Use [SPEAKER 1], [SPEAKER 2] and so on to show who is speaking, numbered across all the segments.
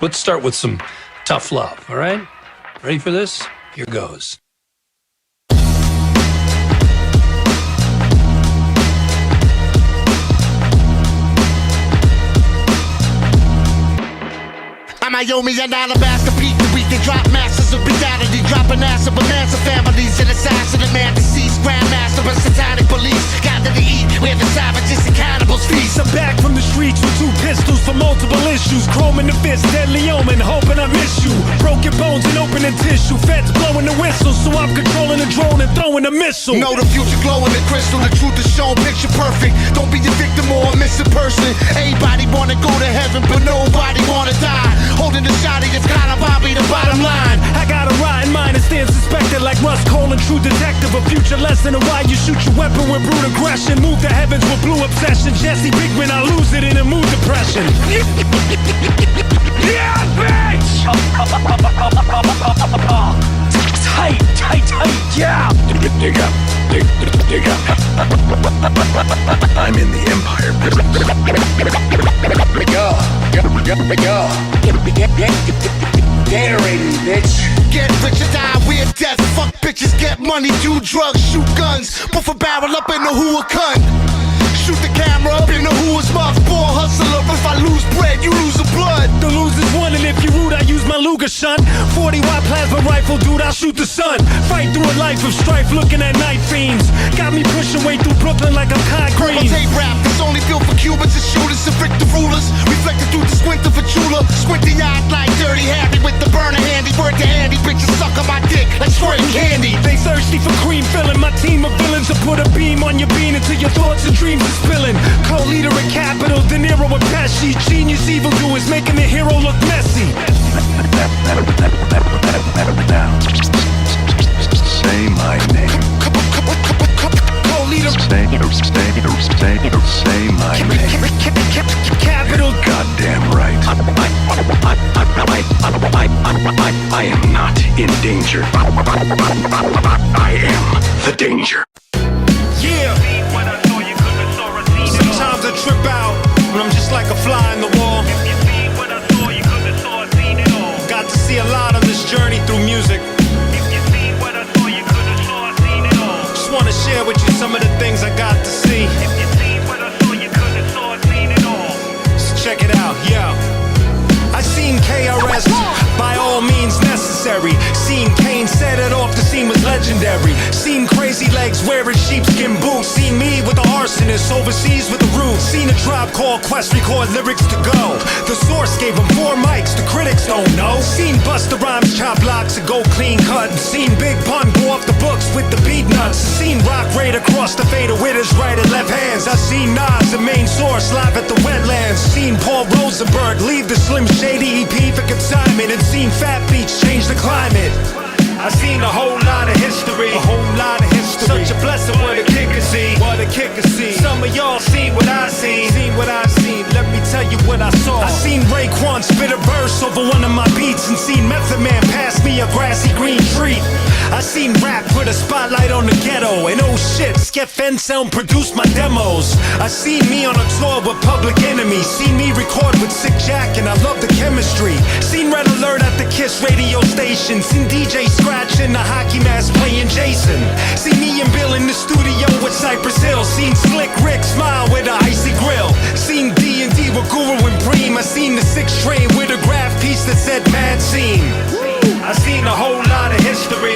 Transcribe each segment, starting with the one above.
[SPEAKER 1] Let's start with some tough love, all right? Ready for this? Here goes.
[SPEAKER 2] I'm Iomi and Alabaster Peak, the week they drop masters of brutality, dropping ass of bonanza families, an assassin, a man deceased, grandmaster, a satanic police, gather to eat, where the savages and cannibals feast.
[SPEAKER 3] I'm back from the streets with 2 pistols for multiple issues, chrome in the fist, deadly omen, hoping I miss you. Broken bones and opening tissue, feds blowing the whistle, so I'm controlling the drone and throwing a missile.
[SPEAKER 2] Know the future glowing the crystal, the truth is shown, picture perfect. Don't be a victim or a missing person. Everybody wanna go to heaven, but nobody wanna die. Holding the shotty, it's kinda Bobby, the bottom line.
[SPEAKER 3] I got a rotten mind and stand suspected like Russ Cole and True Detective. A future lesson of why you shoot your weapon with brute aggression. Move the heavens with blue obsession. Jesse Pinkman, I lose it in a mood depression. Yeah, bitch! Tight, yeah!
[SPEAKER 4] Dig up. I'm in the Empire business. Go. Gatorating, bitch.
[SPEAKER 2] Get rich or die, weird death. Fuck bitches, get money, do drugs, shoot guns. Puff a barrel up in the who a cunt. Shoot the camera up in the who's mouth. Poor hustler, if I lose bread, you lose the blood.
[SPEAKER 3] The loser's won, and if you rude, I use my Luger, son. 40-watt plasma rifle, dude, I'll shoot the sun. Fight through a life of strife, looking at night fiends. Got me pushing way through Brooklyn like I'm Kai Green.
[SPEAKER 2] Tape rap, that's only built for Cubans and shooters and frick the rulers. Reflected through the squint of a jeweler. Squinty-eyed like Dirty Harry with the burner handy. Word to Andy, bitches suck on my dick like squirting candy.
[SPEAKER 3] They thirsty for cream filling. My team of villains will put a beam on your bean until your thoughts and dreams are spilling. Co-leader at Capital, De Niro and Pesci. Genius evildoers making the hero look messy.
[SPEAKER 4] Now, say my name.
[SPEAKER 3] Co-leader.
[SPEAKER 4] Say my name.
[SPEAKER 3] Capital.
[SPEAKER 4] Goddamn right. I am not in danger. I am the danger.
[SPEAKER 3] Yeah. Sometimes I trip out when I'm just like a fly in the wall. Got to see a lot on this journey through music. Just wanna share with you some of the things I got to see. So check it out, yeah. I seen KRS, by all means necessary. Seen Kane set it off, the scene was legendary. Seen Crazy Legs wearing sheepskin boots. Seen me with the Arsonists overseas with the Roots. Seen a Tribe Called Quest record lyrics to go. The source gave them 4 mics, the critics don't know. Seen Busta Rhymes chop locks and go clean cut. Seen Big Pun go off the books with the beat nuts. Seen Rock Raid across the fader with his right and left hands. I seen Nas, the main source, live at the wetlands. Seen Paul Rosenberg leave the Slim Shady EP for consignment. And seen Fat Beats change the climate. I seen a whole lot of history. Such a blessing, what a kicker see. Some of y'all seen what I seen. Let me tell you what I saw. I seen Raekwon spit a verse over one of my beats. And seen Method Man pass me a grassy green treat. I seen rap put a spotlight on the ghetto. And oh shit, Skep Sound produced my demos. I seen me on a tour with Public Enemy. Seen me record with Sick Jack, and I love the chemistry. Seen Red Alert at the Kiss radio station. Seen DJ Scratch in the hockey mask playing Jason. Seen me and Bill in the studio with Cypress Hill. Seen Slick Rick smile with a icy grill. Seen D&D with Guru and Preem. I seen the 6 train with a graph piece that said Mad Scene. I seen a whole lot of history.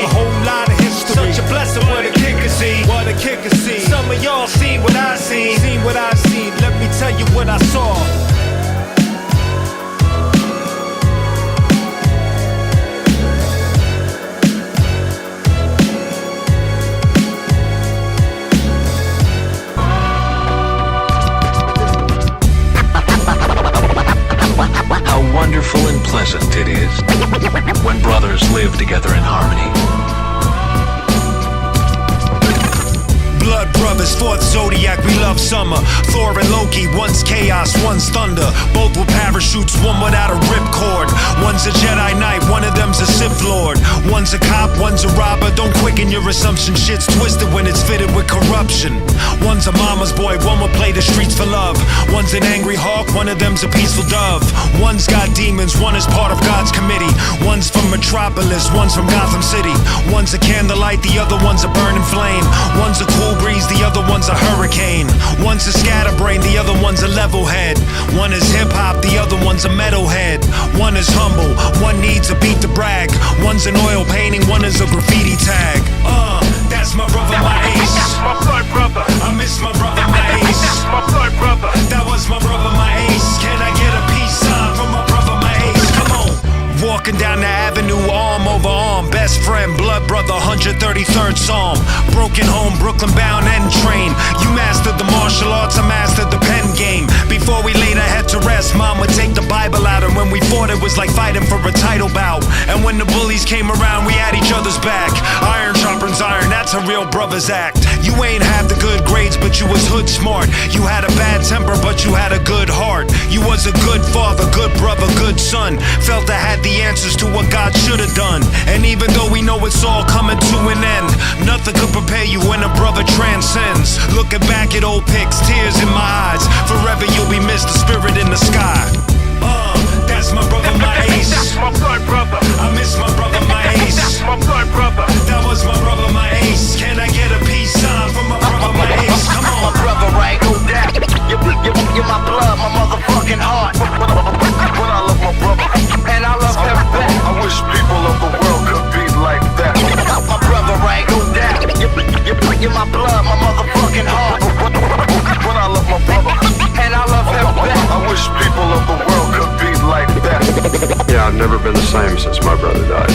[SPEAKER 3] Such a blessing, what a kicker see. Some of y'all seen what I seen. Let me tell you what I saw.
[SPEAKER 4] How wonderful and pleasant it is when brothers live together in harmony.
[SPEAKER 3] blood brothers, fourth zodiac, we love summer. Thor and Loki, one's chaos, one's thunder. Both with parachutes, one without a ripcord. One's a Jedi Knight, one of them's a Sith Lord. One's a cop, one's a robber. Don't quicken your assumption, shit's twisted when it's fitted with corruption. One's a mama's boy, one will play the streets for love. One's an angry hawk, one of them's a peaceful dove. One's got demons, one is part of God's committee. One's from Metropolis, one's from Gotham City. One's a candlelight, the other one's a burning flame. One's a cool breeze, the other one's a hurricane. One's a scatterbrain, the other one's a level head. One is hip-hop, the other one's a metalhead. One is humble, one needs a beat to brag. One's an oil painting, one is a graffiti tag. That's my brother, my ace.
[SPEAKER 5] My blood brother.
[SPEAKER 3] I miss my brother, my ace.
[SPEAKER 5] My blood brother.
[SPEAKER 3] That was my brother, my ace. Can I get a peace sign from my brother, my ace? Come on. Walking down the avenue, arm over arm. Best friend, blood brother, 133rd Psalm. Broken home, Brooklyn bound and train. You mastered the martial arts, I mastered the pen game. Before we laid our head to rest, mom would take the Bible out. And when we fought, it was like fighting for a title bout. And when the bullies came around, we had each other's back. Iron sharpens iron, that's a real brother's act. You ain't have the good grades, but you was hood smart. You had a bad temper, but you had a good heart. You was a good father, good brother, good son. Felt I had the answers to what God should have done. And even though we know it's all coming to an end, nothing could prepare you when a brother transcends. Looking back at old pics, tears in my eyes. Forever you'll be missed, the spirit in the sky. That's my brother, my ace.
[SPEAKER 5] That's my blood brother.
[SPEAKER 3] I miss my brother, my ace.
[SPEAKER 5] That's my blood brother.
[SPEAKER 3] That was my brother, my ace. Can I get a peace sign from my brother, my ace? Come on.
[SPEAKER 2] My brother, right? No doubt. You're my blood, my motherfucking heart. But I love my brother, and I love him back. I wish people of the world could be like that. My brother, right? No doubt. You're my blood, my motherfucking heart. But I love my brother, and I love him back. I wish people of the world could be like that.
[SPEAKER 6] Yeah, I've never been the same since my brother died.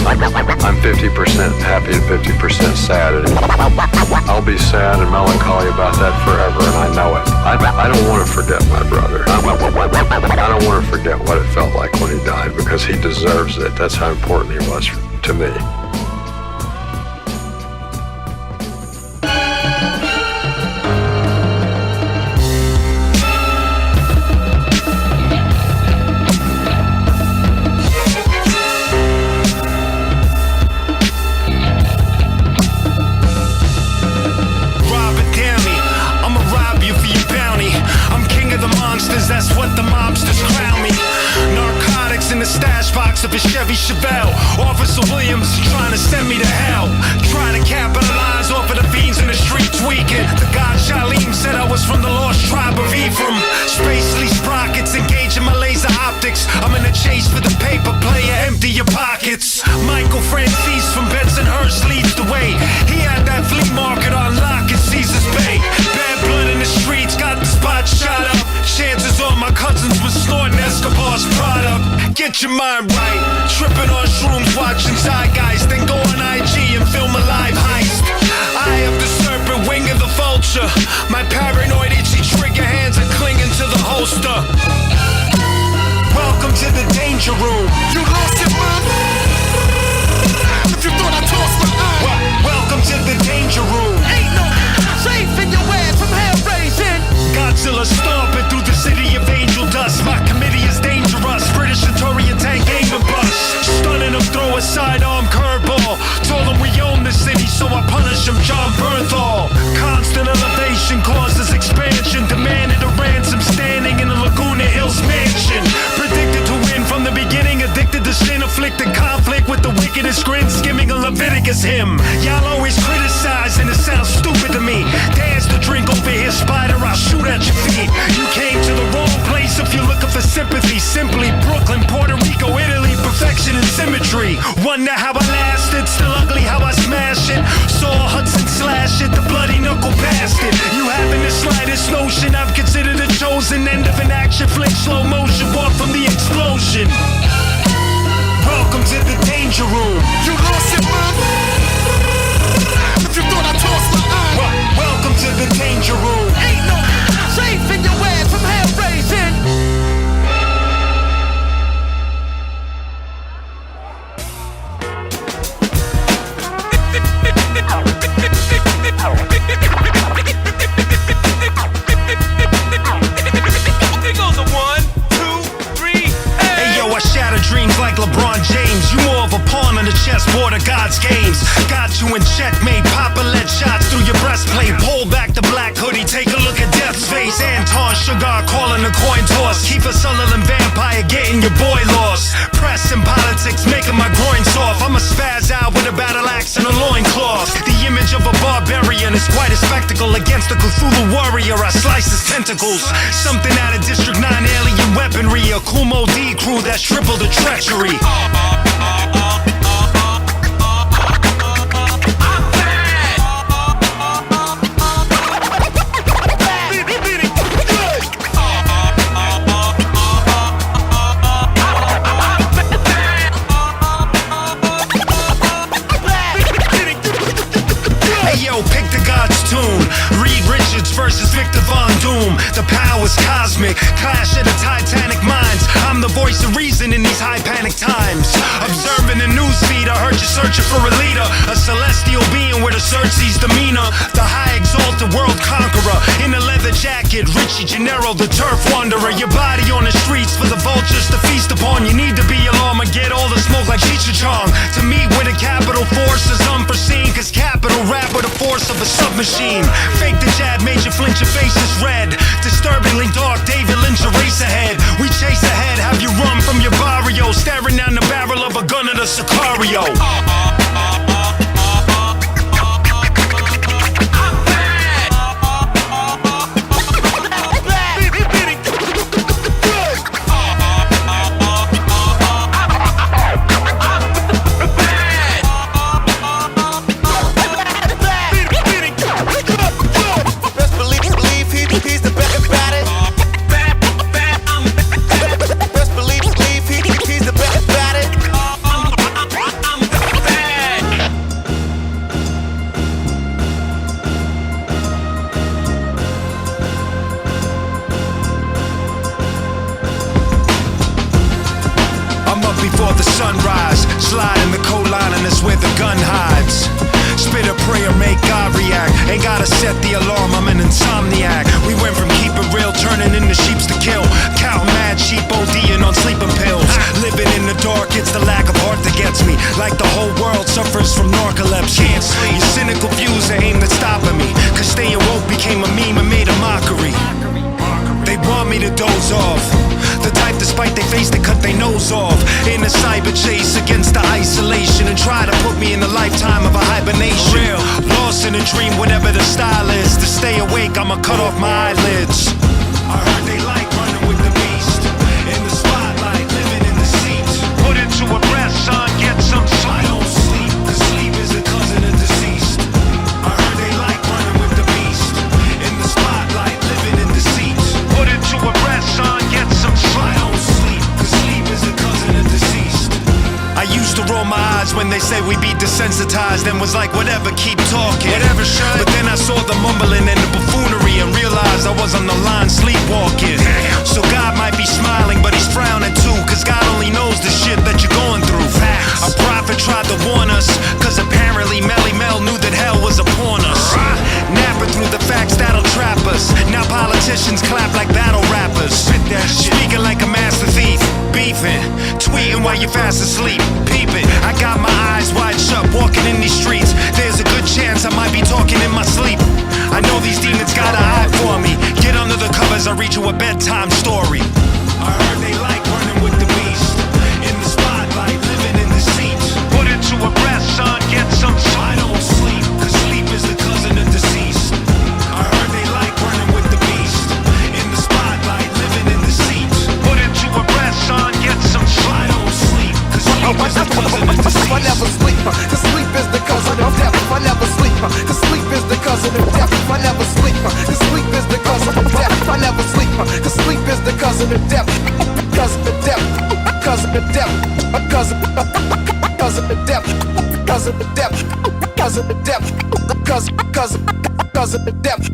[SPEAKER 6] I'm 50% happy and 50% sad. And I'll be sad and melancholy about that forever, and I know it. I don't want to forget my brother. I don't want to forget what it felt like when he died, because he deserves it. That's how important he was to me.
[SPEAKER 3] That's what the mobsters crown me. Narcotics in the stash box of a Chevy Chevelle. Officer Williams trying to send me to hell. Trying to capitalize off of the fiends in the street tweaking. The god Shalim said I was from the lost tribe of Ephraim. Spacely sprockets engaging my laser optics. I'm in a chase for the paper player, empty your pockets. Michael Francis from Bensonhurst leads the way. He had that flea market on lock at Caesar's Bay. Bad blood in the streets, got the spot shot up. Chances are my cousins was snorting Escobar's product. Get your mind right. Tripping on shrooms, watching Zeitgeist. Then go on IG and film a live heist. Eye of the serpent, wing of the vulture. My paranoid itchy trigger hands are clinging to the holster. Welcome to the danger room.
[SPEAKER 2] You lost your mind? If you thought I tossed my eye.
[SPEAKER 3] Welcome to the danger room.
[SPEAKER 2] Ain't no safe in your ass from hell raising.
[SPEAKER 3] Godzilla stomping through the city of angel dust. My committee is dangerous. British Centurion tank aim and bust. Stunning him, throw a sidearm curveball. Told him we own the city, so I punish him, John Bernthal. Constant elevation causes expansion. Demanded a ransom, standing in the Laguna Hills mansion. Predicted to win from the beginning. Addicted to sin, afflicted conflict with the wickedest grin. Skimming a Leviticus hymn. Y'all always criticize and it sounds stupid to me. Dance to drink over here, spider, I'll shoot at your feet. You came to the wrong place if you're looking for sympathy. Simply Brooklyn, Puerto Rico, Italy, perfection and symmetry. Wonder how I lasted, still ugly how I smash it. Saw Hudson slash it, the bloody knuckle bastard. You haven't the slightest notion I've considered the chosen end of an action flick. Slow motion, walk from the explosion. Welcome to the danger room.
[SPEAKER 2] You lost your mind? If you thought I tossed my eye.
[SPEAKER 3] Welcome to the danger room.
[SPEAKER 2] Ain't no safe in your ass from hell raising.
[SPEAKER 3] taunt. Sugar calling the coin toss. Keep a Sutherland vampire getting your boy lost. Press and politics making my groin soft. I'm a spaz out with a battle axe and a loincloth. The image of a barbarian is quite a spectacle. Against the Cthulhu warrior, I slice his tentacles. Something out of District 9 alien weaponry. A Kumo D crew that's triple the treachery. Versus Victor Von Doom. The power's cosmic. Clash of the Titanic minds. I'm the voice of reason in these high panic times. Observing the newsfeed, I heard you searching for a leader. A celestial being with a Cersei's demeanor. The high exalted world conqueror. In a leather jacket, Richie Gennaro, the turf wanderer. Your body on the streets for the vultures to feast upon. You need to be alarmed and get all the smoke like Cheech-a-Chong. To meet with a capital force is unforeseen. Cause capital rap with the force of a submachine. Fake the jab, made you flinch, your face is red. Disturbingly dark, David Lynch, a race ahead. We chase ahead, have you run from your barrio. Staring down the barrel of a gun at a Sicario. Sunrise, slide in the cold line and that's where the gun hides. Spit a prayer, make God react. Ain't gotta set the alarm, I'm an insomniac. We went from keep it real, turning into sheeps to kill. Counting mad sheep, ODing on sleeping pills. Living in the dark, it's the lack of heart that gets me. Like the whole world suffers from narcolepsy. Can't sleep. Your cynical views are aimed at stopping me. Cause staying woke became a meme and made a mockery. They want me to doze off. The type despite their face to cut their nose off. In a cyber chase against the isolation. And try to put me in a lifetime of a hibernation. Real, lost in a dream, whatever the style is. To stay awake, I'ma cut off my eyelids. I heard they like running with the beast. In the spotlight, living in the seats. Put it to a rest, son, get some sleep. I don't sleep, cause sleep is a cousin of deceased. I heard they like running with the beast. In the spotlight, living in the seats. Put it to a rest, son, get some sleep. I don't sleep, cause sleep is a cousin of deceased. I used to roll my eyes when they say we be desensitized. And was like, whatever, keep talking. Whatever, shut. But then I saw the mumbling and the buffoonery and realized I was on the line sleepwalking. So God might be smiling, but he's frowning too. Cause God only knows the shit that you're going through. A prophet tried to warn us, cause apparently Melly Mel knew that hell was upon us. Napping through the facts that'll trap us. Now politicians clap like battle rappers. Speaking like a master thief. Beefing, tweeting while you're fast asleep. Peeping, I got my eyes wide shut, walking in these streets. There's a good chance I might be talking in my sleep. I know these demons got an eye for me. Get under the covers, I read you a bedtime story. I heard they like running with the beast. In the spotlight, living in the seats. Put it to a rest, son, get some sleep. I don't sleep, cause sleep is the cousin of deceased. I heard they like running with the beast. In the spotlight, living in the seats. Put it to a rest, son, get some sleep. I don't sleep, cause sleep is the cousin of deceased.
[SPEAKER 7] I never sleep, cause sleep is the cousin of death. I never sleep, cause sleep is the cousin of death. I never sleep, cause sleep is the cousin of death. I never sleep, cause sleep is the cousin of death. Cousin of death, cousin of death, cousin of death, cousin of death, cousin of death, cousin of death.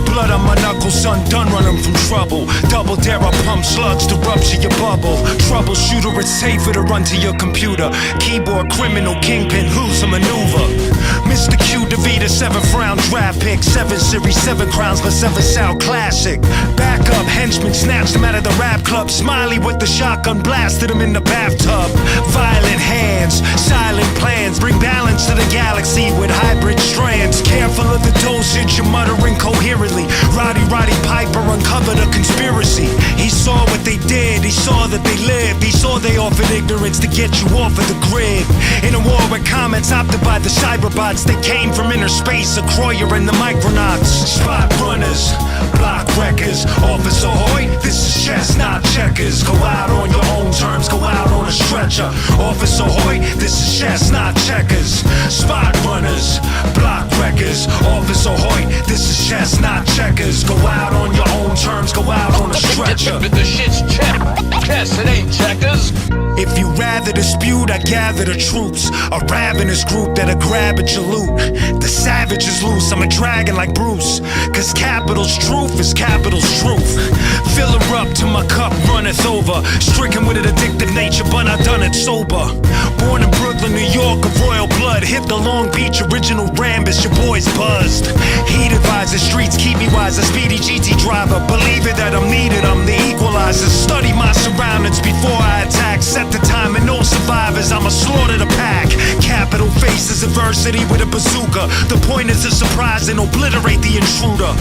[SPEAKER 3] Blood on my knuckles, son, done running from trouble. Double dare, I pump slugs to rupture your bubble. Troubleshooter, it's safer to run to your computer. Keyboard criminal, kingpin, who's a maneuver? Mr. Q, defeat a 7th round draft pick, 7 series, 7 crowns for 7 sound classic. Backup henchman snatched him out of the rap club. Smiley with the shotgun blasted him in the bathtub. Violent hands, silent plans, bring balance to the galaxy with hybrid strands. Careful of the dosage, you're muttering coherently. Roddy Piper uncovered a conspiracy. He saw what they did, he saw that they lived. He saw they offered ignorance to get you off of the grid. In a war with comets opted by the cyberbots, they came from inner space, a Croyer and the Micronauts. Spot runners, block wreckers, Officer Hoy, this is chess, not checkers. Go out on your own terms, go out on a stretcher. Officer Hoy, this is chess, not checkers. Spot runners, block wreckers, Officer Hoy, this is chess, not checkers. Go out on your own terms, go out on a stretcher.
[SPEAKER 5] The shit's chess, it ain't checkers.
[SPEAKER 3] If you rather dispute, I gather the troops. A ravenous group that'll grab at your loot. The savage is loose, I'm a dragon like Bruce. Cause capital's truth is capital's truth. Fill her up till my cup runneth over. Stricken with an addictive nature, but I done it sober. Born in Brooklyn, New York, of royal blood. Hit the Long Beach original Rambus, your boy's buzzed. Heat advisor, streets keep me wise. A speedy GT driver, believe it that I'm needed, I'm the equalizer. Study my surroundings before I attack. Set the time and no survivors, I'ma slaughter the pack. Capital faces adversity with a bazooka. The point is to surprise and obliterate the intruder.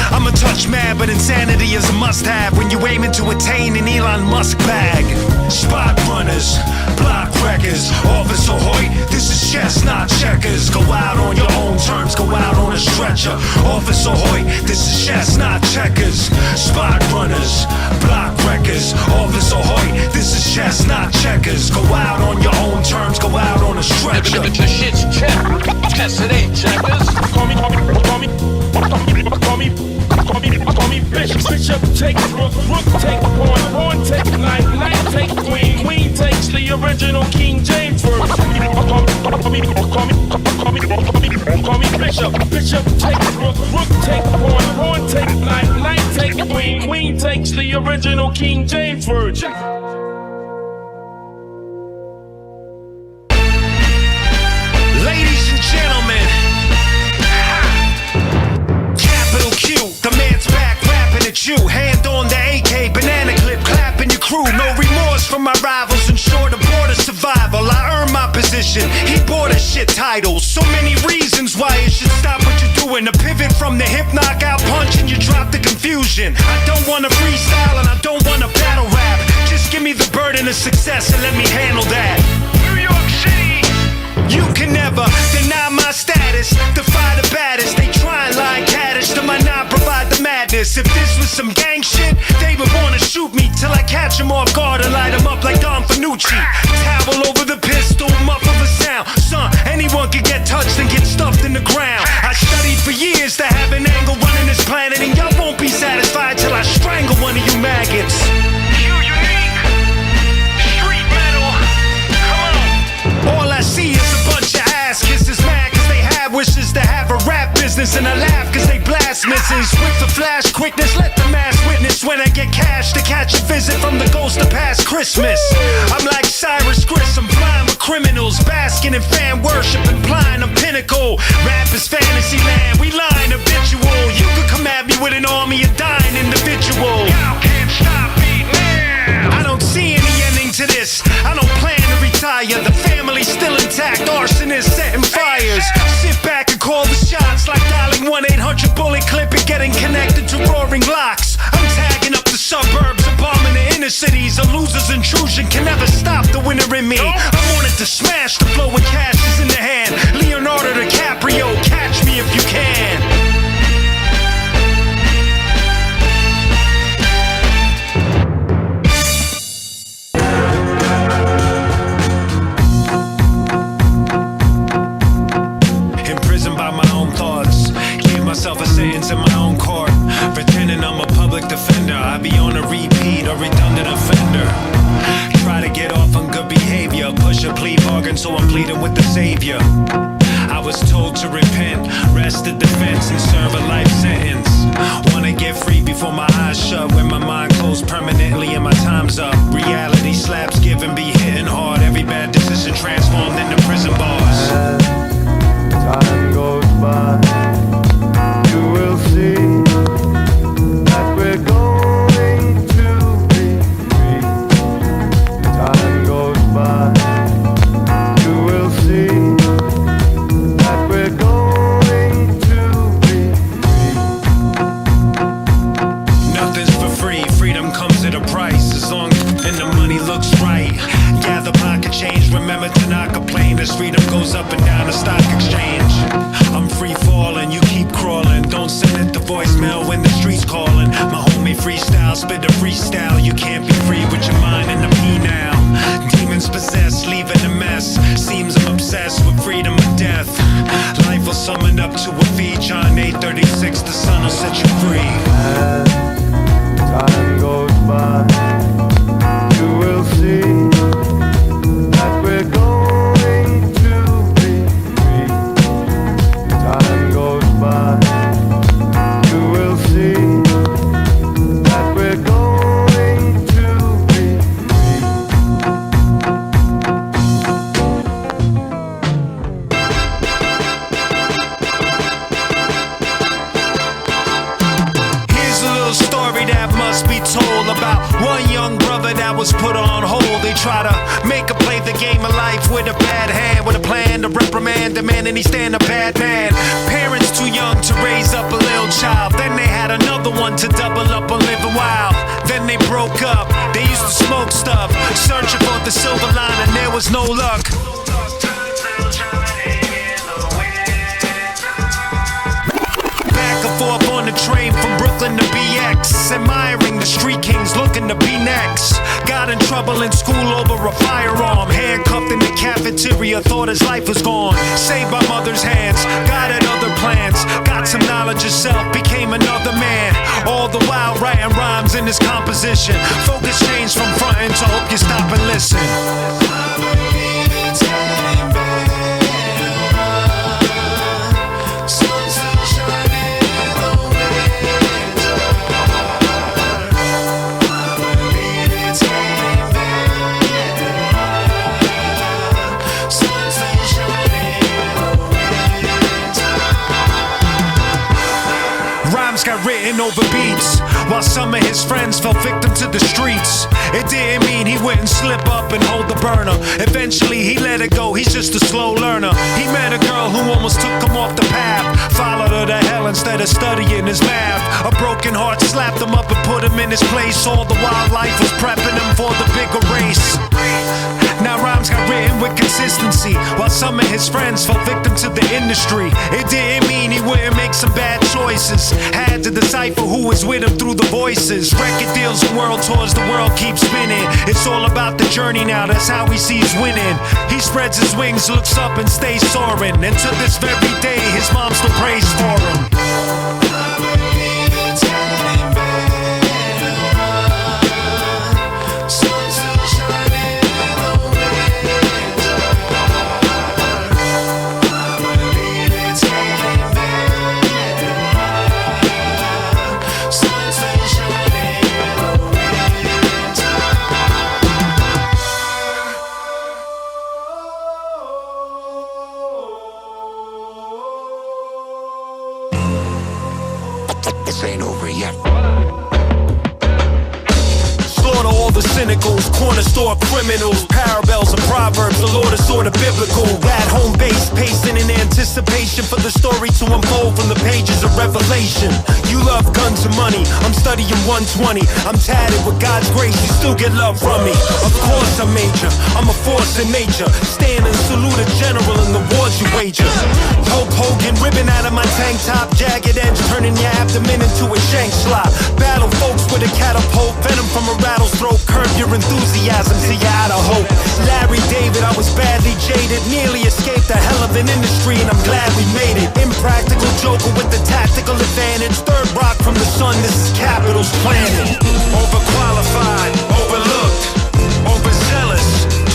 [SPEAKER 3] I'm a touch mad, but insanity is a must-have when you aiming to attain an Elon Musk bag. Spot runners, block wreckers, Officer Hoy, this is chess, not checkers. Go out on your own terms, go out on a stretcher. Officer Hoy, this is chess, not checkers. Spot runners, block wreckers, Officer Hoy, this is chess, not checkers. Go out on your own terms, go out on a stretcher.
[SPEAKER 5] The shit's chess, it ain't checkers.
[SPEAKER 8] Call me Bishop, take Rook, take Pawn, take Knight, take Queen takes the original King James version. Call me Bishop, take Rook, take Pawn, take Knight, take Queen takes the original King James version.
[SPEAKER 3] Ladies and gentlemen, Capital Q, the man's back rapping at you. Hand on the AK, banana clip, clapping your crew. No remorse from my rivals, ensure the border survival. I earned my position, he bought a shit title. So many reasons why you should stop what you're doing. To pivot from the hip knockout punch and you drop the confusion. I don't wanna freestyle and I don't wanna battle rap. Just give me the burden of success and let me handle that.
[SPEAKER 5] New York City.
[SPEAKER 3] You can never deny my status, defy the baddest. They try and lie caddish to my not provide the madness. If this was some gang shit, they would wanna shoot me till I catch them off guard and light them up like Don Fanucci. Towel over the pistol, muff of a sound. Son, anyone can get touched and get stuffed in the ground. I studied for years to have an angle running this planet, and y'all won't be satisfied till I strangle one of you maggots. All I see is a bunch of ass kisses, mad cause they have wishes to have a rap business, and I laugh cause they blast misses. With the flash quickness, let the mass witness when I get cash to catch a visit from the ghost of past Christmas. I'm like Cyrus Chris, I'm flying with criminals, basking in fan worship, implying I'm pinnacle. Rap is fantasy land, we lying habitual. You could come at me with an army of dying individuals.
[SPEAKER 5] Y'all can't stop me now.
[SPEAKER 3] I don't see any ending to this, I don't plan to retire. The family's still intact, arsonists setting fires. Sit back and call the shots like dialing 1-800 bullet clip and getting connected to roaring locks. I'm tagging up the suburbs, bombing the inner cities. A loser's intrusion can never stop the winner in me. I wanted to smash the flow with cash is in the hand. Leonardo DiCaprio, catch me if you can. Myself a sentence in my own court, pretending I'm a public defender. I be on a repeat, a redundant offender. Try to get off on good behavior, push a plea bargain, so I'm pleading with the savior. I was told to repent, rest the defense, and serve a life sentence. Wanna get free before my eyes shut, when my mind closed permanently and my time's up. Reality slaps give and be hitting hard. Every bad decision transformed into prison bars.
[SPEAKER 9] As time goes by,
[SPEAKER 3] on the stock exchange. I'm free falling, you keep crawling. Don't send it to voicemail when the street's calling. My homie freestyle, spit a freestyle. You can't be free with your mind in the P now. Demons possessed, leaving a mess. Seems I'm obsessed with freedom or death. Life will sum it up to a fee. John 8:36, the sun will set you free.
[SPEAKER 9] As time goes by, you will see that we're going to be free. Time goes by, you will see that we're going to be free.
[SPEAKER 3] Here's a little story that must be told about one young brother that was put on hold. They try to make a play the game of life with a bad hand, with a plan to reprimand the man, and he stand a bad man. Parents too young to raise up a little child. Then they had another one to double up on living wild. Then they broke up. They used to smoke stuff, searching for the silver line, and there was no luck. Back and forth on the train from Brooklyn to BX, admiring the street kings looking to be next. Got in trouble in school over a firearm, handcuffed in the cafeteria, thought his life was gone. Saved by mother's hands, got at other plans. Got some knowledge of self, became another man. All the while writing rhymes in his composition. Focus changed from frontin' to hope you stop and listen. Got written over beats, while some of his friends fell victim to the streets. It didn't mean he wouldn't slip up and hold the burner. Eventually he let it go, he's just a slow learner. He met a girl who almost took him off the path, followed her to hell instead of studying his math. A broken heart slapped him up and put him in his place. All the while life was prepping him for the bigger race. Now rhymes got written with consistency, while some of his friends fell victim to the industry. It didn't mean he wouldn't make some bad choices. Had to decipher who was with him through the voices. Record deals and world tours, the world keeps spinning. It's all about the journey now, that's how he sees winning. He spreads his wings, looks up and stays soaring. And to this very day, his mom still prays for him.
[SPEAKER 2] This ain't over yet.
[SPEAKER 3] Slaughter all the cynicals, corner store criminals, parallels and proverbs, the Lord is sorta biblical. At home base, pacing in anticipation for the story to unfold from the pages of Revelation. You love guns and money, I'm studying 120. I'm tatted with God's grace, you still get love from me. Of course I'm major, I'm a force in nature. Stand and salute a general in the wars you wager. Hulk Hogan, ribbon out of my tank top, jagged edge turning your abdomen into a shank slot. Battle folks with a catapult, venom from a rattle's throat. Curb your enthusiasm till you're out of hope. Larry David, I was badly jaded, nearly escaped the hell of an industry, and I'm glad we made it. Impractical joker with the tactical advantage. Third rock from the sun, this is Capital's planet. Overqualified, overlooked, overzealous,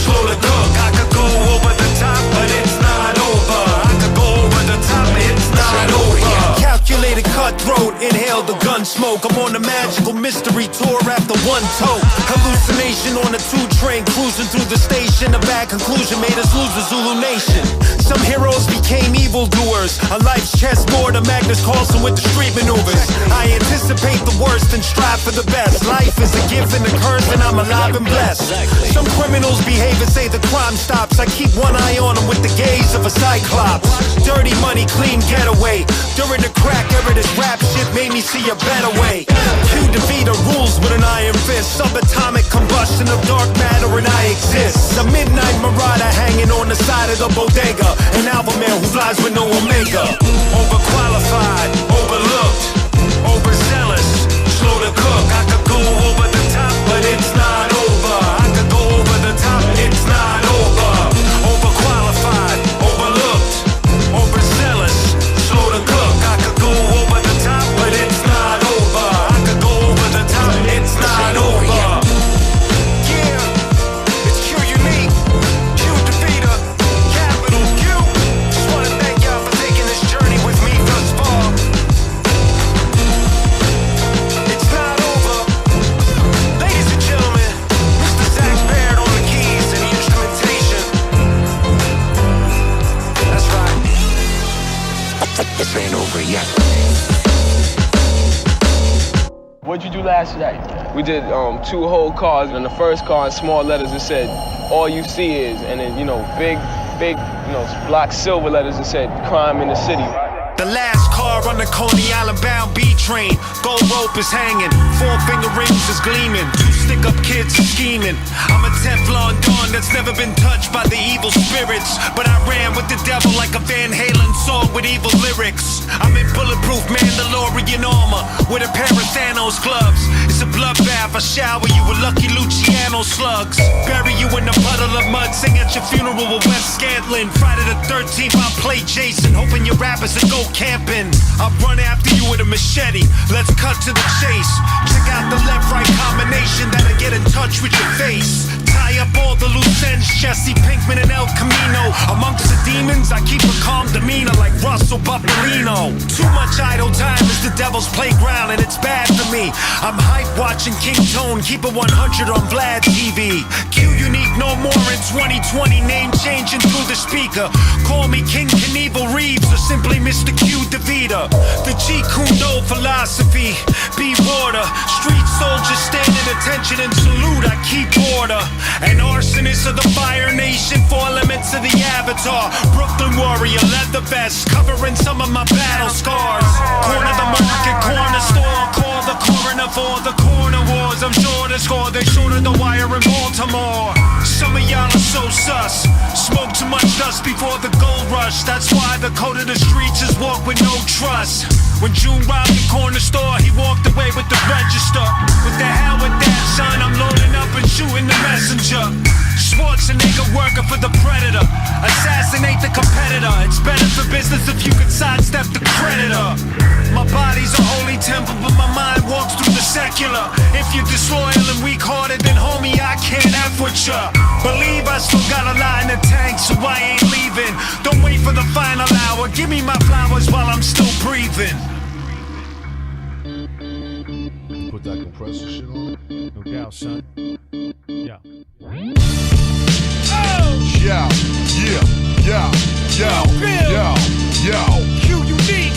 [SPEAKER 3] slow to cook. I could go over the top, but it's not over. I could go over the top, it's not over. Calculated cutthroat, inhale the gun smoke. I'm on a magical mystery tour after one toke. Hallucination on a 2-train, cruising through the station. A bad conclusion made us lose the Zulu nation. Some heroes became evildoers. On life's chessboard, a Magnus Carlsen with the street maneuvers. I anticipate the worst and strive for the best. Life is a gift and a curse, and I'm alive and blessed. Some criminals behave and say the crime stops. I keep one eye on them with the gaze of a cyclops. Dirty money, clean getaway. During the crack era, this rap shit made me see a better way. Q DeVita rules with an iron fist. Subatomic combustion of dark matter, and I exist. A midnight marauder hanging laying on the side of the bodega. An alpha male who flies with no omega. Overqualified, overlooked, overzealous, slow to cook. I could go over the top, but it's not over. I could go over the top, it's not over. Overqualified, overlooked, overzealous, slow to cook. I could go over the top, but it's not over. I could go over the top, it's not over. Yeah, it's Q Unique, Q Defeater, capital Q. Just wanna thank y'all for taking this journey with me thus far. It's not over. Ladies and gentlemen, Mr. Zach Baird on the keys and the instrumentation. That's right.
[SPEAKER 4] This ain't over yet.
[SPEAKER 10] What'd you do last night? We did 2 whole cars, and the first car in small letters it said, "All you see is," and then big, block silver letters it said, "Crime in the city."
[SPEAKER 3] The last car on the Coney Island bound B train. Gold rope is hanging, 4-finger rings is gleaming. 2 stick-up kids are scheming. I'm a Teflon Don that's never been touched by the evil spirits. But I ran with the devil like a Van Halen song with evil lyrics. I'm in bulletproof Mandalorian armor with a pair of Thanos gloves. It's a bloodbath, I shower you with Lucky Luciano slugs. Bury you in a puddle of mud, sing at your funeral with Wes Scantlin. Friday the 13th, I'll play Jason, hoping your rappers will go camping. I'll run after you with a machete. Let's cut to the chase. Check out the left-right combination that'll get in touch with your face. Tie up all the loose ends, Jesse Pinkman and El Camino. Amongst the demons, I keep a calm demeanor like Russell Buffalino. Too much idle time is the devil's playground, and it's bad for me. I'm hype watching King Tone, keep it 100 on Vlad TV. Q Unique no more in 2020, name changing through the speaker. Call me King Knevil Reeves or simply Mr. Q DeVita. The G Kundo philosophy, be water. Street soldiers stand in attention and salute, I keep order. And arsonists of the Fire Nation, 4 elements of the Avatar. Brooklyn warrior, leather vest, covering some of my battle scars. Corner the market, corner store, call the coroner for the corner wars. I'm sure the score, they shorted the wire in Baltimore. Some of y'all are so sus, smoke too much dust before the gold rush. That's why the code of the streets is walk with no trust. When June robbed the corner store, he walked away with the register. What the hell with that, son? I'm loading up and shooting the messenger. Schwarzenegger working for the predator. Assassinate the competitor. It's better for business if you can sidestep the creditor. My body's a holy temple, but my mind walks through the secular. If you're disloyal and weak-hearted, then homie, I can't F with ya. Believe I still got a lot in the tank, so I ain't leaving. Don't wait for the final hour. Give me my flowers while I'm still breathing.
[SPEAKER 11] Put that compressor shit on it? No doubt, son. Yeah.
[SPEAKER 2] Yo,
[SPEAKER 3] Q Unique.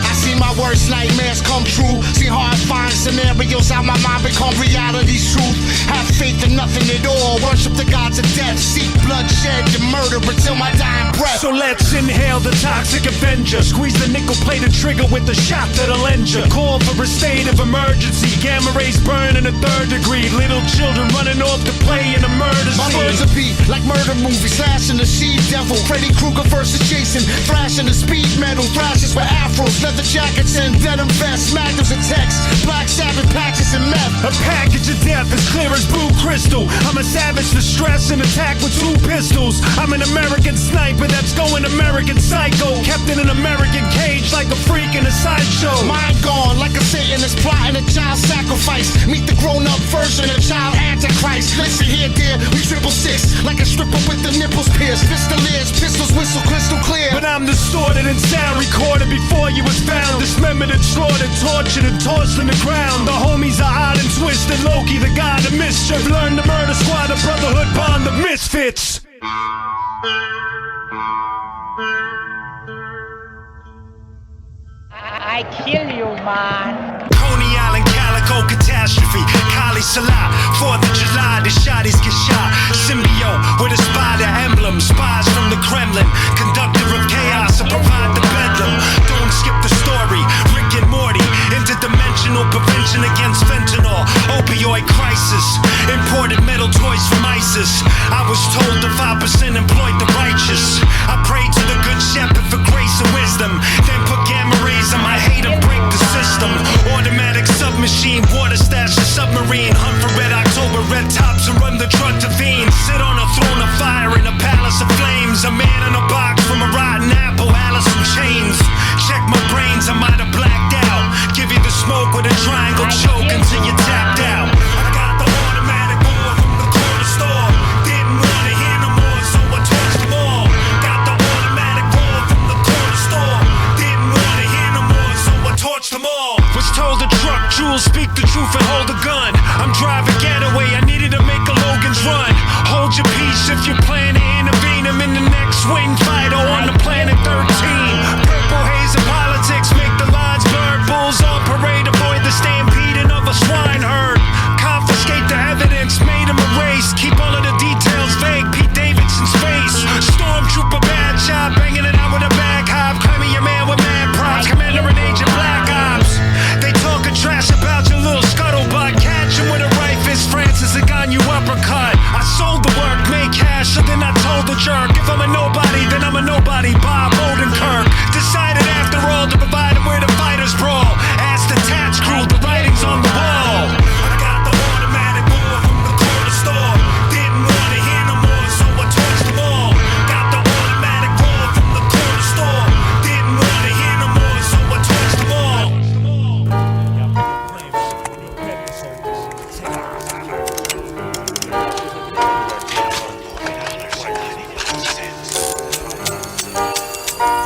[SPEAKER 2] I see my worst nightmares come true. See horrifying scenarios out my mind become reality's truth. Have faith in nothing at all. Worship the gods of death. Seek bloodshed and murder until my dying breath.
[SPEAKER 3] So let's inhale the toxic Avenger. Squeeze the nickel-plated trigger with the shot that'll end ya. Call for a state of emergency. Gamma rays burn in a 3rd degree. Little children running off to play in a murder
[SPEAKER 2] My
[SPEAKER 3] scene.
[SPEAKER 2] words are beat like murder movies. Slashing the she-devil. Freddy Krueger versus Jason. Flashing the speed metal. Thrashes with afros. Leather jackets and denim vests. Magnums and texts. Black Sabbath patches and meth.
[SPEAKER 3] A package of death as clear as blue crystal. I'm a savage for stress and attack with 2 pistols. I'm an American sniper that's going American psycho. Kept in an American cage like a freak in a sideshow.
[SPEAKER 2] Mind gone like a Satanist plotting a child sacrifice. Meet the grown-up version of child antichrist. Listen here, dear, we 666 like a stripper with the nipples pierced. Pistoliers, pistols whistle crystal clear.
[SPEAKER 3] But I'm distorted and sound recorded before you was found. Dismembered and slaughtered, tortured and tossed in the ground. The homies are odd and twisted. Loki, the god of mischief. Learn the murder squad, the brotherhood bond of misfits.
[SPEAKER 12] I kill you, man.
[SPEAKER 3] Coney Island Calico catastrophe. Kali Salah, 4th of July, the shotties get shot. Symbiote with a spider emblem. Spies from the Kremlin. Conductor of chaos, I provide the bedlam. Don't skip the story. Rick and Morty. Interdimensional prevention against fentanyl. Opioid crisis. Imported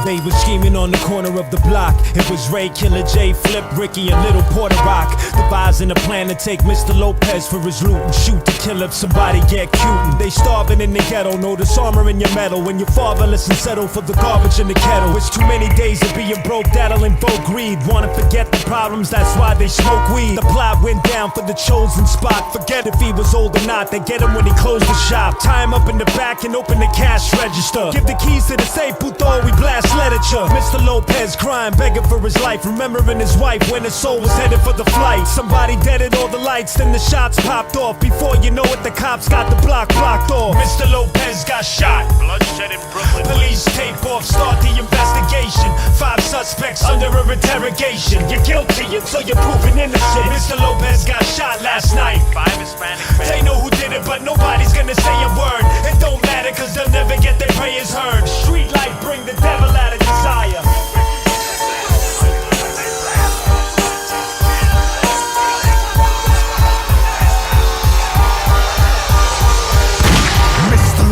[SPEAKER 3] They were scheming on the corner of the block. It was Ray, Killer J, Flip, Ricky, and Little Porter Rock, devising a plan to take Mr. Lopez for his loot and shoot to kill if somebody get cute. They starving in the ghetto, notice armor in your metal. When you're fatherless and settle for the garbage in the kettle. It's too many days of being broke, that'll invoke greed. Wanna forget the problems, that's why they smoke weed. The plot went down for the chosen spot. Forget if he was old or not, they get him when he closed the shop. Tie him up in the back and open the cash register. Give the keys to the safe, puto, we blast literature. Mr. Lopez crying, begging for his life, remembering his wife when his soul was headed for the flight. Somebody deaded all the lights, then the shots popped off. Before you know it, the cops got the block blocked off. Mr. Lopez got shot. Bloodshed in Brooklyn. Police tape off, start the investigation. 5 suspects under a interrogation. You're guilty until you're proven innocent. Mr. Lopez got shot last night. 5 Hispanic men. They know who did it, but nobody's gonna say a word. It don't matter, cause they'll never get their prayers heard. Street light bring the devil out of desire.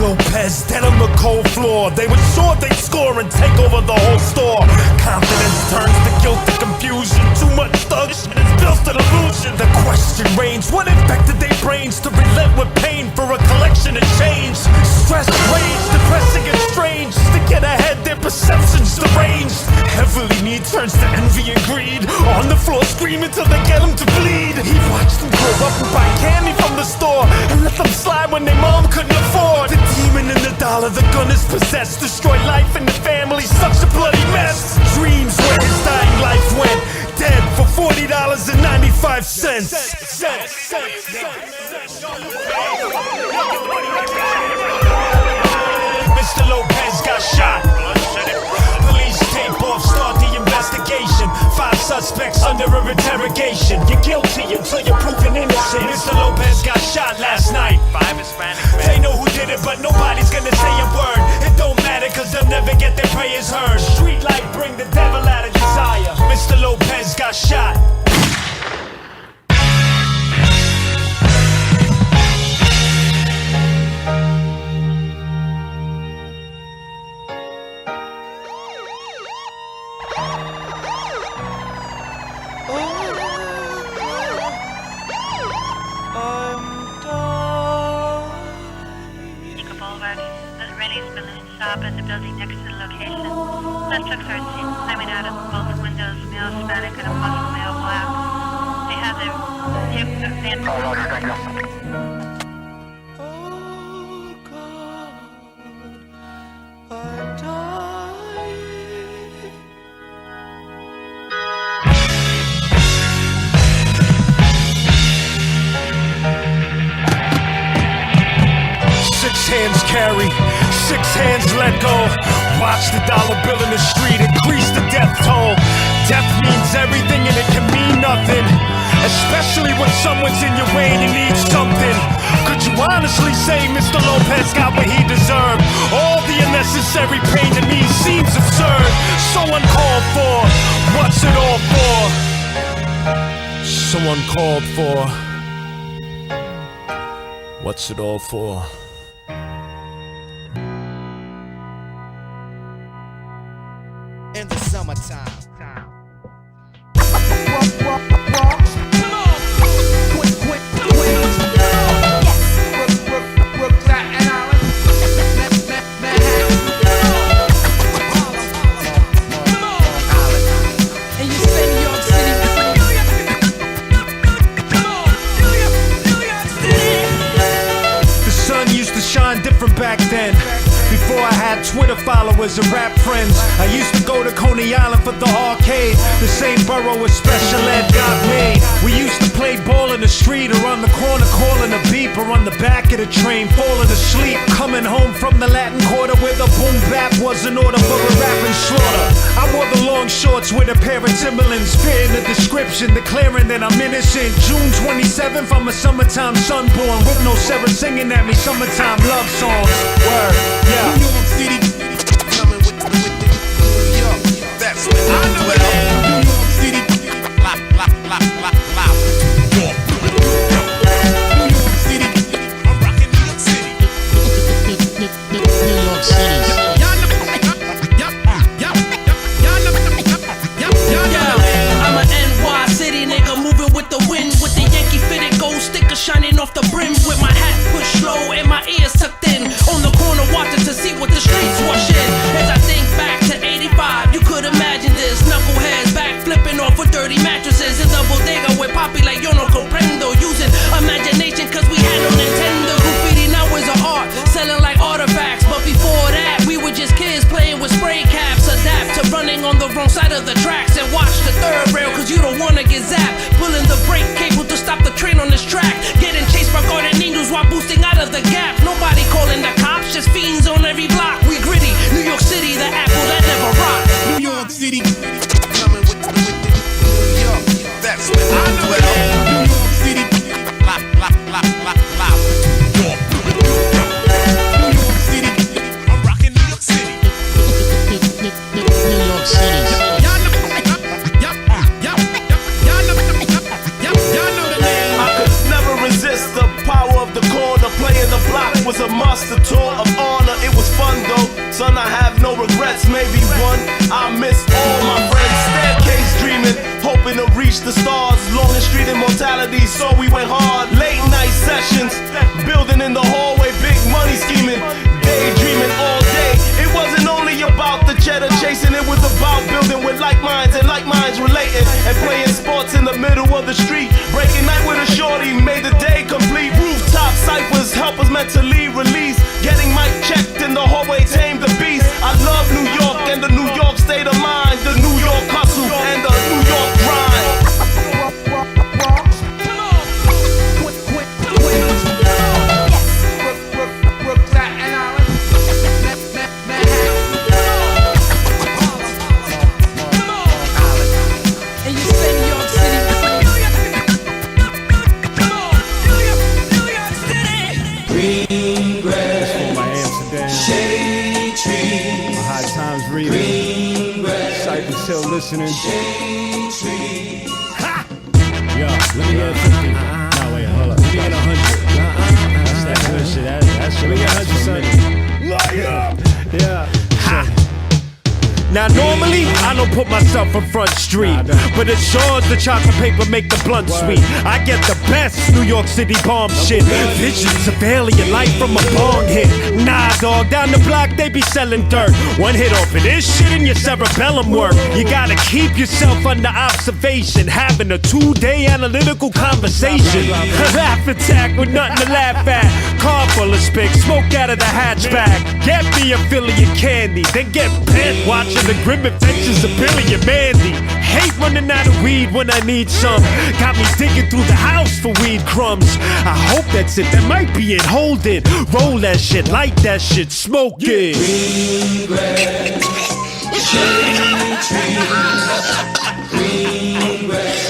[SPEAKER 3] Lopez, dead on the cold floor. They were sure they'd score and take over the whole store. Confidence turns to guilt and confusion. Too much thug shit is built an illusion. The question reigns, what infected their brains to relent with pain for a collection of change? Stress, rage, depressing and strange. To get ahead, their perceptions deranged. Heavily need turns to envy and greed. On the floor screaming till they get him to bleed. He watched them grow up and buy candy from the store and let them slide when their mom couldn't afford. The demon in the dollar, the gun is possessed. Destroy life in the family, such a bloody mess. Dreams where his dying life went. Dead for $40.95. Mr. Lopez got shot. Police tape off, start the investigation. 5 suspects under a interrogation. You're guilty until you're proven innocent. Mr. Lopez got shot last night. 5 Hispanic men. They know who did it, but nobody's gonna say a word. It don't matter, cause they'll never get their prayers heard. Street light bring the devil out of desire. Mr. Lopez got shot.
[SPEAKER 13] At the building next to the location. Suspects are seen climbing out of both windows, male Hispanic and a Muslim male black. They have their vehicle
[SPEAKER 3] Hands carry, 6 hands let go. Watch the dollar bill in the street increase the death toll. Death means everything and it can mean nothing, especially when someone's in your way and you need something. Could you honestly say Mr. Lopez got what he deserved? All the unnecessary pain to me seems absurd. So uncalled for, what's it all for? So uncalled for, what's it all for?
[SPEAKER 7] In the summertime.
[SPEAKER 3] The sun used to shine different back then. Before I had Twitter followers and rap friends, I used to go to Coney Island for the arcade, the same borough where special ed got made. We used to play ball in the street or on the corner calling a beep, or on the back of the train falling asleep. Coming home from the Latin Quarter where the boom bap was in order for a rapping slaughter. I wore the long shorts with a pair of Timberlands, fitting the description, declaring that I'm innocent. June 27th, I'm a summertime sunborn with no Sarah singing at me summertime love songs. Word, yeah.
[SPEAKER 7] New York City, coming with New York. That's when I know it. New York City, New York City, I'm rocking New York City. New York City.
[SPEAKER 14] of the tracks and watch the third rail, cause you don't wanna get zapped. Pulling the brake cable to stop the train on this track. Getting chased by guardian angels while boosting out of the gap. Nobody calling the cops, just fiends on every block. We gritty, New York City, the apple that never rocked.
[SPEAKER 3] New York City, coming with New York. That's what I know. New York City, New York City, I'm rocking New York City. New York City. Y'all know the name.
[SPEAKER 15] I could never resist the power of the corner. Playing the block was a must, a tour of honor. It was fun though, son, I have no regrets. Maybe one, I miss all my friends. Staircase dreaming, hoping to reach the stars. Long and street immortality, so we went hard. Late night sessions, building in the hallway, big money scheming. Daydreaming all day. It wasn't only about the cheddar chasing, it was about building with like minds and like minds relating. And playing sports in the middle of the street. Breaking night with a shorty made the day complete. Rooftop ciphers help us mentally release. Getting mic checked in the hallway, tame the beast. I love New York and the New York state of mind. The New York hustle and the New York grind.
[SPEAKER 9] Still listening. Ha! Yo, let me get a 50. No, wait, hold up. Let me get 100. That's that good shit. That's let me get 100, son. Light up! Yeah. Ha!
[SPEAKER 16] Now normally, I don't put myself in front street, but it sure as the chocolate paper make the blunt sweet. I get the best New York City bomb shit. Visions of alien life from a bong hit. Nah, dog, down the block they be selling dirt. One hit off of this shit and your cerebellum work. You gotta keep yourself under observation, having a 2-day analytical conversation. A laugh attack with nothing to laugh at. Car full of spick, smoke out of the hatchback. Get me affiliate candy, then get bent watching the grim adventures of Billy and Mandy. Hate running out of weed when I need some. Got me digging through the house for weed crumbs. I hope that's it, that might be it. Hold it, roll that shit, light that shit, smoke it.
[SPEAKER 17] Green grass, shade trees, green grass,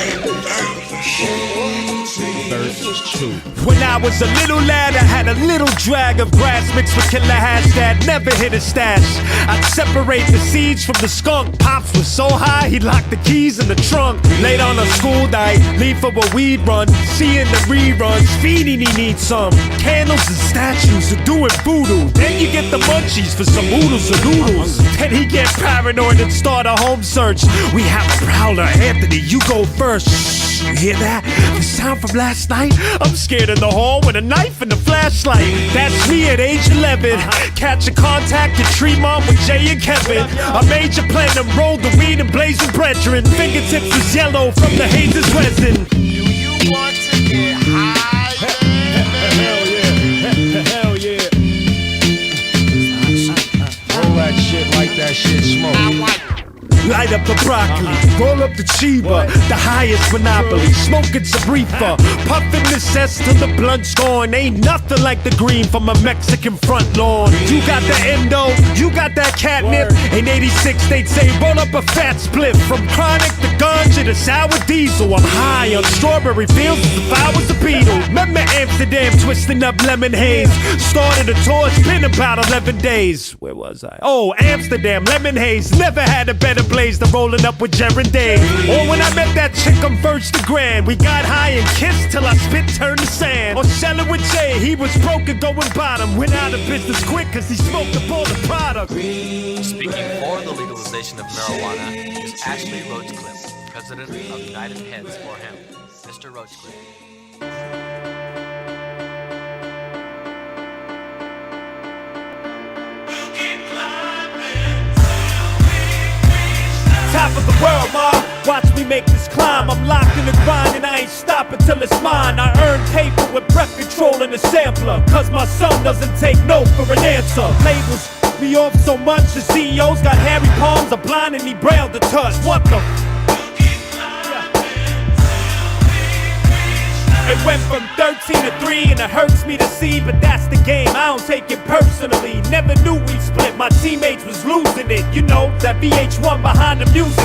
[SPEAKER 17] shade trees.
[SPEAKER 16] Verse 2. When I was a little lad, I had a little drag of grass mixed with killer hash that never hit a stash. I'd separate the seeds from the skunk. Pops was so high, he locked the keys in the trunk. Late on a school night, leave for a weed run. Seeing the reruns, feeding he needs some. Candles and statues are doing voodoo. Then you get the munchies for some oodles or noodles. Then he get paranoid and start a home search. We have a prowler, Anthony, you go first. Shh, you hear that? The sound from last night? I'm scared in the hall with a knife and a flashlight. That's me at age 11. Catch a contact at Tremont with Jay and Kevin. A major platinum rolled the weed and blazing brethren. Fingertips was yellow from the hazes resin.
[SPEAKER 17] Do you want to get high?
[SPEAKER 9] Hell yeah. Hell yeah. Roll that shit like that shit smoke.
[SPEAKER 16] Light up the broccoli, roll up the chiba, the highest monopoly, smoking some reefer, puffing the cess till the blunt's gone. Ain't nothing like the green from a Mexican front lawn. You got the endo, you got that catnip. In 86 they'd say roll up a fat split. From chronic to ganja to sour diesel, I'm high on strawberry fields as if I was a beetle. Remember Amsterdam twisting up lemon haze. Started a tour, it's been about 11 days. Where was I? Oh, Amsterdam, lemon haze. Never had a better blaze than rolling up with Jared Day. Or when I met that chick on First the Grand, we got high and kissed till our spit turned to sand. Or selling with Jay, he was broke and going bottom. Went out of business quick cause he smoked up all the product.
[SPEAKER 18] Speaking for the legalization of marijuana is Ashley Roachcliffe, president of United Heads for Him. Mr. Roachcliffe.
[SPEAKER 16] Top of the world, ma. Watch me make this climb. I'm locked in the grind and I ain't stopping till it's mine. I earn paper with breath control and a sampler. Cause my son doesn't take no for an answer. Labels me off so much, the CEO's got hairy palms, are blindingly braille to touch. What the It went from 13 to 3 and it hurts me to see, but that's the game, I don't take it personally. Never knew we'd split, my teammates was losing it. You know, that VH1 behind the music.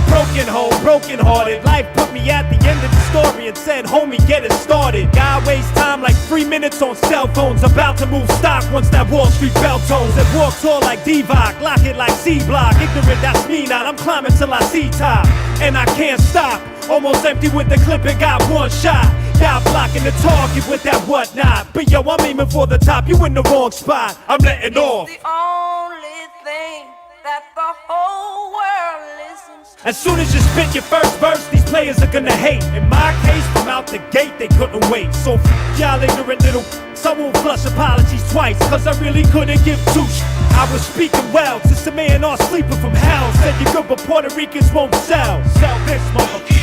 [SPEAKER 16] Broken home, broken hearted. Life put me at the end of the story and said, homie, get it started. Guy wastes time like 3 minutes on cell phones. About to move stock once that Wall Street bell tones. And walk tall like Divock, lock it like C-Block. Ignorant, that's me now, I'm climbing till I see top. And I can't stop, almost empty with the clip and got one shot. Y'all blocking the target with that whatnot. But yo, I'm aiming for the top, you in the wrong spot. I'm letting off.
[SPEAKER 17] The only thing that the whole world listens to.
[SPEAKER 16] As soon as you spit your first verse, these players are gonna hate. In my case, from out the gate, they couldn't wait. So y'all ignorant little, some won't flush apologies twice, cause I really couldn't give two I was speaking well to some man all sleeping from hell. Said you good, but Puerto Ricans won't sell. Sell this motherfucker.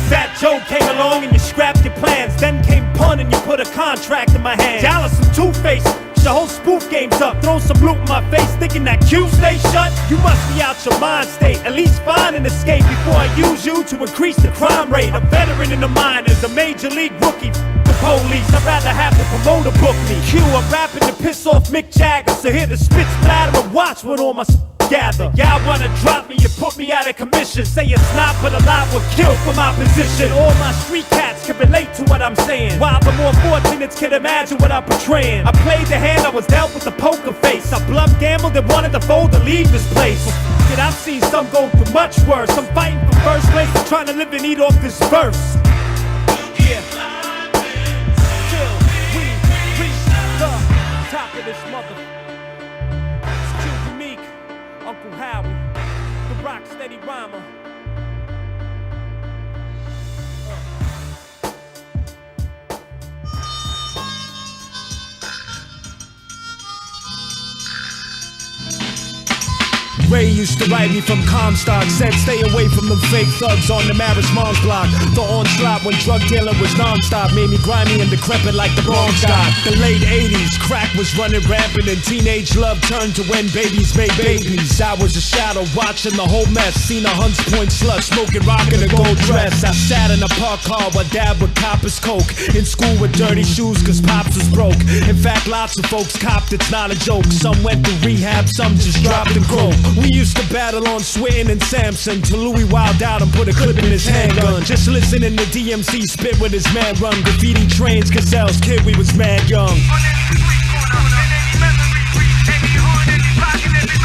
[SPEAKER 16] Fat Joe came along and you scrapped your plans. Then came Pun and you put a contract in my hand. Y'all are some two-faced, the whole spoof game's up. Throw some loot in my face thinking that Q stay shut. You must be out your mind state. At least find an escape before I use you to increase the crime rate. A veteran in the minors, a major league rookie. The police, I'd rather have the promoter book me. Q, I'm rapping to piss off Mick Jagger. So hit the spit splatter and watch what all my gather. Y'all wanna drop me, you put me out of commission. Say it's not, but a lot will kill for my position. All my street cats can relate to what I'm saying, while the more fortunates can imagine what I'm portraying. I played the hand I was dealt with the poker face. I bluff gambled and wanted to fold to leave this place. Yet I've seen some go through much worse. I'm fighting for first place, I'm trying to live and eat off this verse. Yeah. Till we reach the top of this mother. Uncle Howie, the rock steady rhymer. Ray used to write me from Comstock, said stay away from them fake thugs on the Maris Mons block. The onslaught when drug dealing was non-stop made me grimy and decrepit like the Bronx got. The late 80s, crack was running rampant and teenage love turned to when babies made babies. I was a shadow watching the whole mess, seen a Hunts Point slut smoking rock in a gold dress. I sat in a parked car while dad would cop his coke. In school with dirty shoes cause pops was broke. In fact, lots of folks copped, it's not a joke. Some went to rehab, some just dropped and broke. We used to battle on Swinton and Samson till Louis wilded out and put a clip in his handgun. Just listening to DMC spit with his man run. Graffiti trains, Gazelle's kid, we was mad young.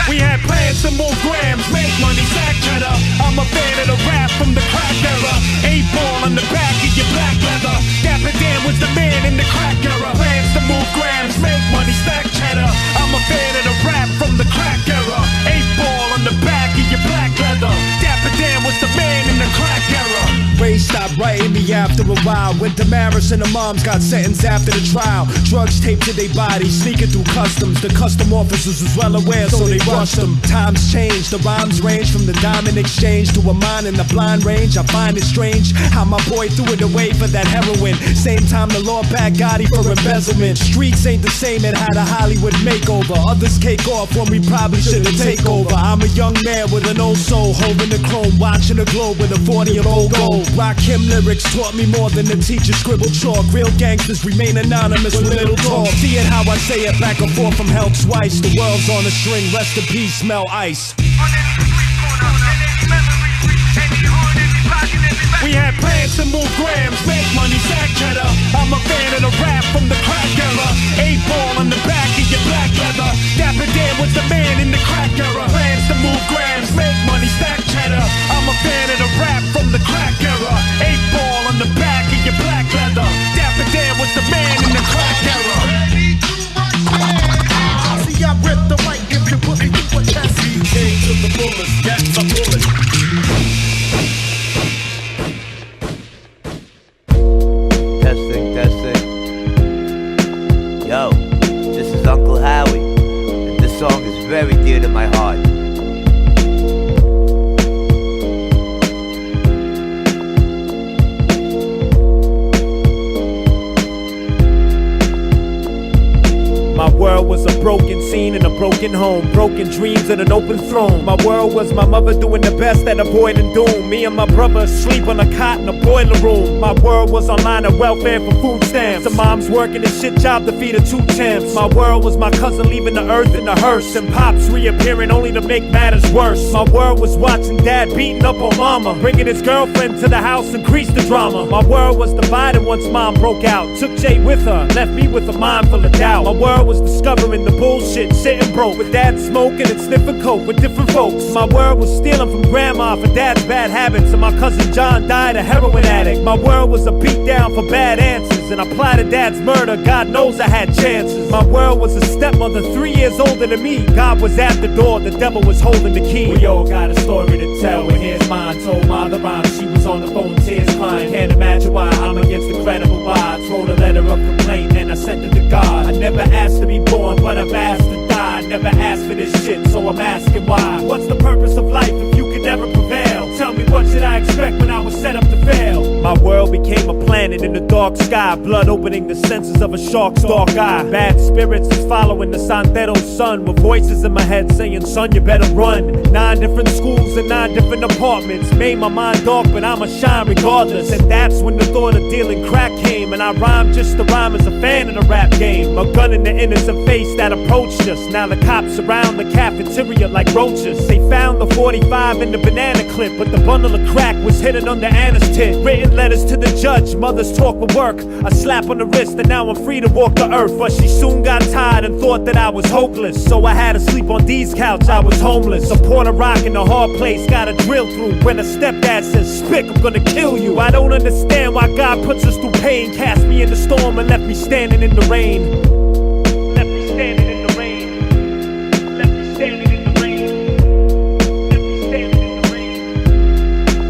[SPEAKER 16] We had plans to move grams, make money, sack cheddar. I'm a fan of the rap from the crack era. 8-ball on the back of your black leather. Dapper Dan was the man in the crack era. Plans to move grams, make money, stack cheddar. I'm a fan of the rap from the crack era. 8-ball on the back of your black leather. Dapper Dan was the man in the crack era. Ray stopped writing me after a while. Went to Maris and the moms got sentenced after the trial. Drugs taped to their bodies, sneaking through customs. The custom officers was well aware, so they rushed them. Times change, the rhymes range from the diamond exchange to a mine in the blind range. I find it strange how my boy threw it away for that heroin. Same time the law back Gotti for embezzlement. Streets ain't the same, it had a Hollywood makeover. Others cake off when we probably shouldn't take over. I'm a young man with an old soul, holding the chrome, watching the globe with a 40-year-old gold. Rakim lyrics taught me more than the teacher scribbled chalk. Real gangsters remain anonymous with little talk. See it how I say it, back and forth from hell twice. The world's on a string, rest in peace, smell ice. We had plans to move grams, make money, sack cheddar. I'm a fan of the rap from the crack era. 8-ball on the back of your black leather. Dapper Dan was the man in the crack era. Plans to move grams, make money, stack cheddar. I'm a fan of the rap from the crack era. 8-ball on the back of your black leather. Dapper Dan was the man in the crack era.
[SPEAKER 17] See, I rip the mic if you put me through a test. Came to the fullest, that's the fullest.
[SPEAKER 19] Testing. Yo, this is Uncle Howie, and this song is very dear to my heart.
[SPEAKER 16] My world was a broken scene in a broken home, broken dreams in an open throne. My world was my mother doing the best at avoiding doom. Me and my brother asleep on a cot in a boiler room. My world was online at welfare for food stamps. The mom's working a shit job to feed her 2 temps. My world was my cousin leaving the earth in a hearse, and pops reappearing only to make matters worse. My world was watching dad beating up on mama, bringing his girlfriend to the house, increased the drama. My world was divided once mom broke out, took Jay with her, left me with a mind full of doubt. My world was discovering the bullshit, sitting broke with dad smoking and sniffing coke with different folks. My world was stealing from grandma for dad's bad habits, and my cousin John died a heroin addict. My world was a beat down for bad answers, and I applied to dad's murder, God knows I had chances. My world was a stepmother 3 years older than me. God was at the door, the devil was holding the key. We all got a story to tell, and here's mine. Told Ma the rhyme, she was on the phone, tears crying. Can't imagine why I'm against incredible odds. Wrote a letter of complaint and I sent it to God. I never asked to be born, but I've asked to die. I never asked for this shit, so I'm asking why. What's the purpose of life if you can never prevail? Tell me, what should I expect when I was set up to fail? My world became a planet in the dark sky, blood opening the senses of a shark's dark eye. Bad spirits is following the Santero's sun, with voices in my head saying, son, you better run. 9 different schools and 9 different apartments made my mind dark, but I'ma shine regardless. And that's when the thought of dealing crack came, and I rhymed just to rhyme as a fan of the rap game. A gun in the innocent face that approached us. Now the cops surround the cafeteria like roaches. They found the 45 in the banana clip, but the bundle of crack was hidden under Anna's tit. Written letters to the judge, mother's talk with work, a slap on the wrist, and now I'm free to walk the earth. But she soon got tired and thought that I was hopeless, so I had to sleep on D's couch, I was homeless. Support a rock in a hard place, got a drill through. When a stepdad says, spick, I'm gonna kill you. I don't understand why God puts us through pain. Cast me in the storm and left me standing in the rain. Left me standing in the rain. Left me standing in the rain. Left me standing in the rain.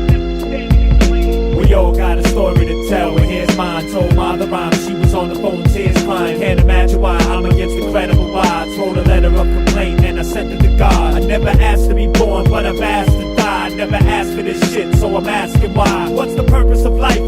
[SPEAKER 16] Left me standing in the rain. We all got a story to tell, and here's mine. Told Ma the rhyme, she was on the phone, tears crying. Can't imagine why I'm against incredible odds. Wrote a letter of complaint and I sent it to God. I never asked to be born, but I've asked to die. I never asked for this shit, so I'm asking why. What's the purpose of life